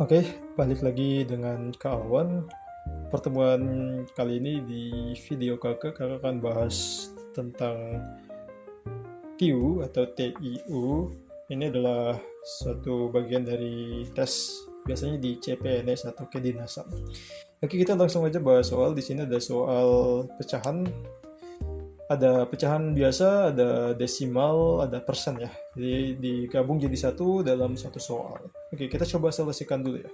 Oke, balik lagi dengan Kak Awan. Pertemuan kali ini di video kakak akan bahas tentang TIU atau TIU. Ini adalah suatu bagian dari tes biasanya di CPNS atau kedinasan. Oke, kita langsung aja bahas soal. Di sini ada soal pecahan, ada pecahan biasa, ada desimal, ada persen ya. Jadi digabung jadi satu dalam satu soal. Oke, kita coba selesaikan dulu ya.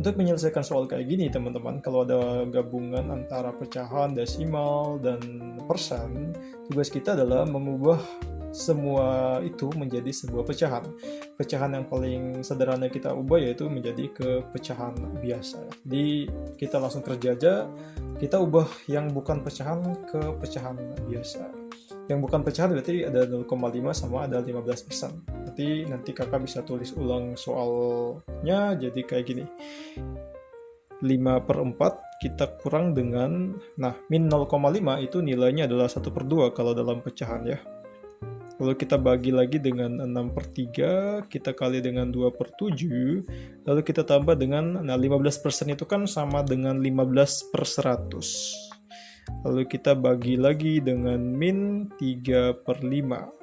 Untuk menyelesaikan soal kayak gini teman-teman, kalau ada gabungan antara pecahan, desimal, dan persen, tugas kita adalah mengubah semua itu menjadi sebuah pecahan. Pecahan yang paling sederhana kita ubah yaitu menjadi ke pecahan biasa. Jadi kita langsung kerja aja, kita ubah yang bukan pecahan ke pecahan biasa. Yang bukan pecahan berarti ada 0,5 sama ada 15%. Nanti kakak bisa tulis ulang soalnya jadi kayak gini. 5 per 4 kita kurang dengan, nah min 0,5 itu nilainya adalah 1 per 2 kalau dalam pecahan ya. Lalu kita bagi lagi dengan 6 per 3, kita kali dengan 2 per 7, lalu kita tambah dengan, nah 15% itu kan sama dengan 15 per 100. Lalu kita bagi lagi dengan min 3 per 5.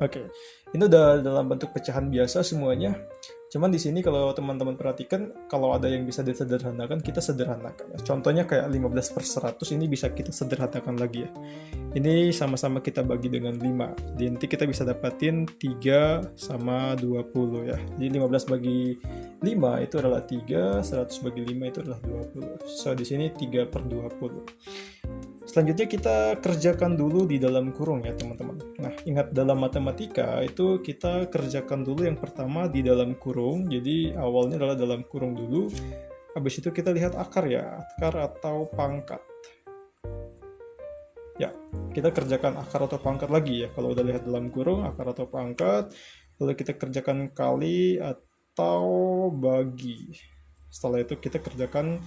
Oke, ini udah dalam bentuk pecahan biasa semuanya. Cuman di sini kalau teman-teman perhatikan, kalau ada yang bisa disederhanakan, kita sederhanakan. Contohnya kayak 15 per 100 ini bisa kita sederhanakan lagi ya. Ini sama-sama kita bagi dengan 5. Jadi nanti kita bisa dapatin 3 sama 20 ya. Jadi 15 bagi 5 itu adalah 3, 100 bagi 5 itu adalah 20. So di sini 3 per 20. Selanjutnya kita kerjakan dulu di dalam kurung ya teman-teman. Nah ingat dalam matematika itu kita kerjakan dulu yang pertama di dalam kurung. Jadi awalnya adalah dalam kurung dulu. Habis itu kita lihat akar ya, akar atau pangkat. Ya, kita kerjakan akar atau pangkat lagi ya. Kalau udah lihat dalam kurung, akar atau pangkat. Lalu kita kerjakan kali atau bagi. Setelah itu kita kerjakan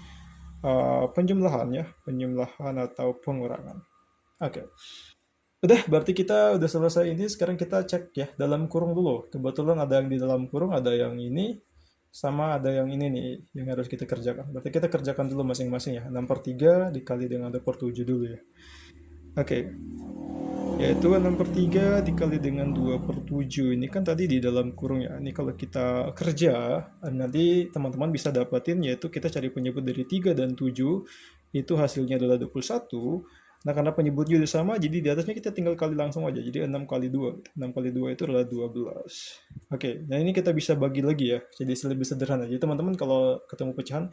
penjumlahan ya, penjumlahan atau pengurangan. Oke. Udah, berarti kita udah selesai ini. Sekarang kita cek ya dalam kurung dulu. Kebetulan ada yang di dalam kurung, ada yang ini, sama ada yang ini nih yang harus kita kerjakan. Berarti kita kerjakan dulu masing-masing ya. 6 per 3 dikali dengan 2 per 7 dulu ya. Oke, yaitu 6 per 3 dikali dengan 2 per 7. Ini kan tadi di dalam kurung ya. Ini kalau kita kerja, nanti teman-teman bisa dapatin yaitu kita cari penyebut dari 3 dan 7. Itu hasilnya adalah 21. Nah, karena penyebutnya udah sama, jadi di atasnya kita tinggal kali langsung aja. Jadi 6 kali 2. 6 kali 2 itu adalah 12. Oke, nah ini kita bisa bagi lagi ya. Jadi lebih sederhana. Jadi teman-teman kalau ketemu pecahan,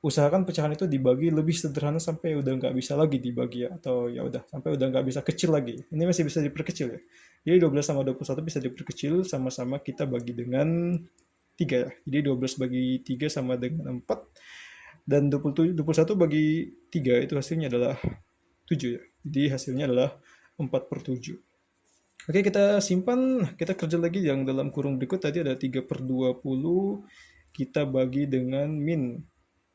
usahakan pecahan itu dibagi lebih sederhana sampai udah nggak bisa lagi dibagi ya, atau ya udah sampai udah nggak bisa kecil lagi. Ini masih bisa diperkecil ya. Jadi 12 sama 21 bisa diperkecil, sama-sama kita bagi dengan 3 ya. Jadi 12 bagi 3 sama dengan 4, dan 21 bagi 3 itu hasilnya adalah 7 ya. Jadi hasilnya adalah 4 per 7. Oke, kita simpan, kita kerja lagi yang dalam kurung berikut. Tadi ada 3 per 20, kita bagi dengan min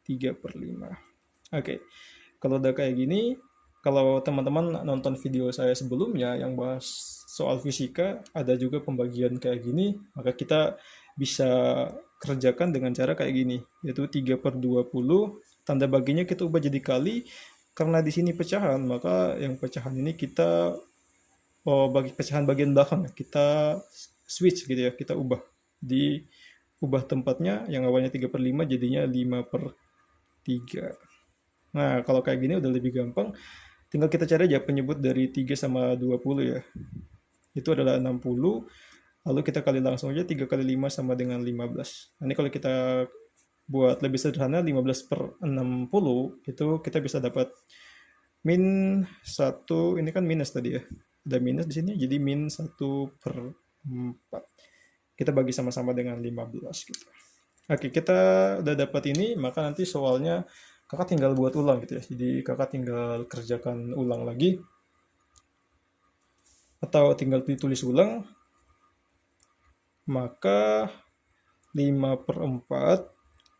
3 per 5. Oke, kalau udah kayak gini, kalau teman-teman nonton video saya sebelumnya yang bahas soal fisika, ada juga pembagian kayak gini, maka kita bisa kerjakan dengan cara kayak gini, yaitu 3 per 20, tanda baginya kita ubah jadi kali, karena di sini pecahan, maka yang pecahan ini kita, bagi pecahan bagian belakang, kita switch gitu ya, kita ubah. Di ubah tempatnya, yang awalnya 3 per 5 jadinya 5 per 3. Nah, kalau kayak gini udah lebih gampang. Tinggal kita cari aja penyebut dari 3 sama 20 ya. Itu adalah 60. Lalu kita kali langsung aja 3 kali 5 sama dengan 15. Nah, ini kalau kita buat lebih sederhana 15 per 60 itu kita bisa dapat min 1, ini kan minus tadi ya. Ada minus di sini jadi min 1 per 4. Kita bagi sama-sama dengan 15 gitu. Oke, kita udah dapat ini, maka nanti soalnya kakak tinggal buat ulang gitu ya. Jadi kakak tinggal kerjakan ulang lagi, atau tinggal ditulis ulang. Maka 5 per 4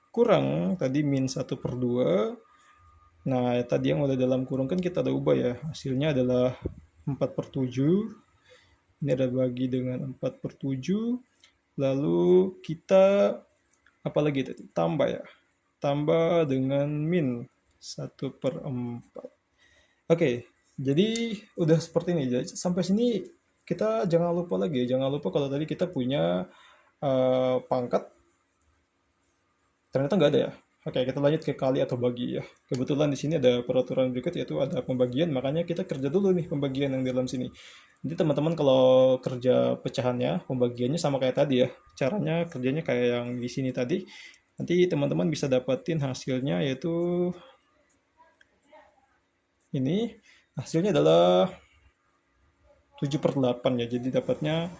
kurang tadi min 1 per 2. Nah, tadi yang udah dalam kurung kan kita udah ubah ya. Hasilnya adalah 4 per 7. Ini ada bagi dengan 4 per 7. Lalu kita apalagi tadi, tambah ya, tambah dengan min 1/4. Oke, jadi udah seperti ini. Jadi, sampai sini kita jangan lupa lagi, jangan lupa kalau tadi kita punya pangkat, ternyata nggak ada ya. Oke, kita lanjut ke kali atau bagi ya. Kebetulan di sini ada peraturan berikut, yaitu ada pembagian, makanya kita kerja dulu nih pembagian yang di dalam sini. Jadi teman-teman kalau kerja pecahannya, pembagiannya sama kayak tadi ya. Caranya kerjanya kayak yang di sini tadi. Nanti teman-teman bisa dapetin hasilnya, yaitu ini. Hasilnya adalah 7/8 ya. Jadi dapatnya,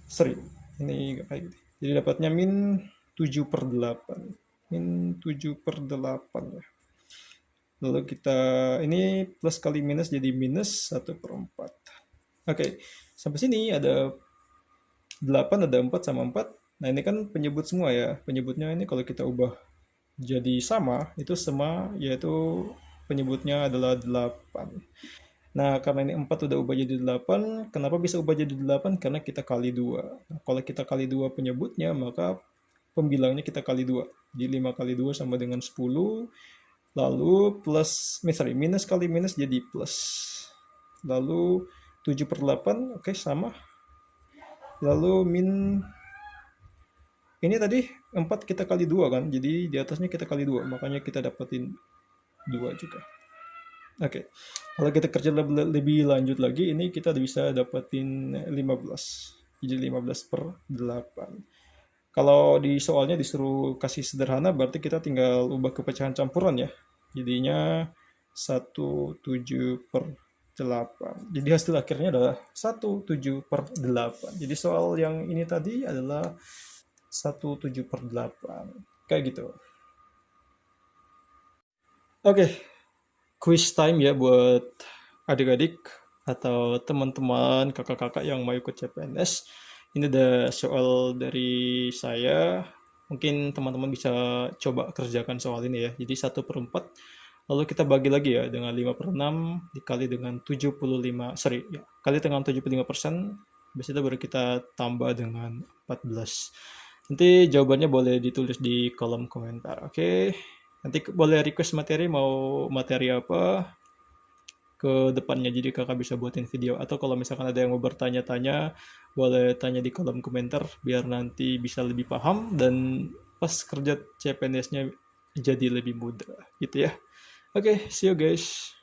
sorry, ini nggak kayak gitu. Jadi dapatnya min 7/8. Min 7/8 ya. Lalu kita, ini plus kali minus jadi minus 1/4. Oke, sampai sini ada 8, ada 4 sama 4. Nah ini kan penyebut semua ya. Penyebutnya ini kalau kita ubah jadi sama, itu sama, yaitu penyebutnya adalah 8. Nah, karena ini 4 udah ubah jadi 8, kenapa bisa ubah jadi 8? Karena kita kali 2. Nah, kalau kita kali 2 penyebutnya, maka pembilangnya kita kali 2. Jadi 5 kali 2 sama dengan 10. Lalu minus kali minus jadi plus. Lalu 7/8, oke, sama. Lalu min, ini tadi 4 kita kali 2 kan, jadi di atasnya kita kali 2, makanya kita dapetin 2 juga. Oke, kalau kita kerja lebih lanjut lagi, ini kita bisa dapetin 15. Jadi 15/8. Kalau di soalnya disuruh kasih sederhana, berarti kita tinggal ubah ke pecahan campuran ya. Jadinya 17/8. Jadi hasil akhirnya adalah 17/8. Jadi soal yang ini tadi adalah 17/8. Kayak gitu. Oke, quiz time ya buat adik-adik atau teman-teman kakak-kakak yang mau ikut CPNS. Ini ada soal dari saya. Mungkin teman-teman bisa coba kerjakan soal ini ya. Jadi 1/4. Lalu kita bagi lagi ya dengan 5/6 dikali dengan 75, kali dengan 75%. Habis itu baru kita tambah dengan 14. Nanti jawabannya boleh ditulis di kolom komentar, oke? Nanti boleh request materi, mau materi apa ke depannya, jadi kakak bisa buatin video. Atau kalau misalkan ada yang mau bertanya-tanya, boleh tanya di kolom komentar biar nanti bisa lebih paham dan pas kerja CPNS-nya jadi lebih mudah gitu ya. Oke, see you guys.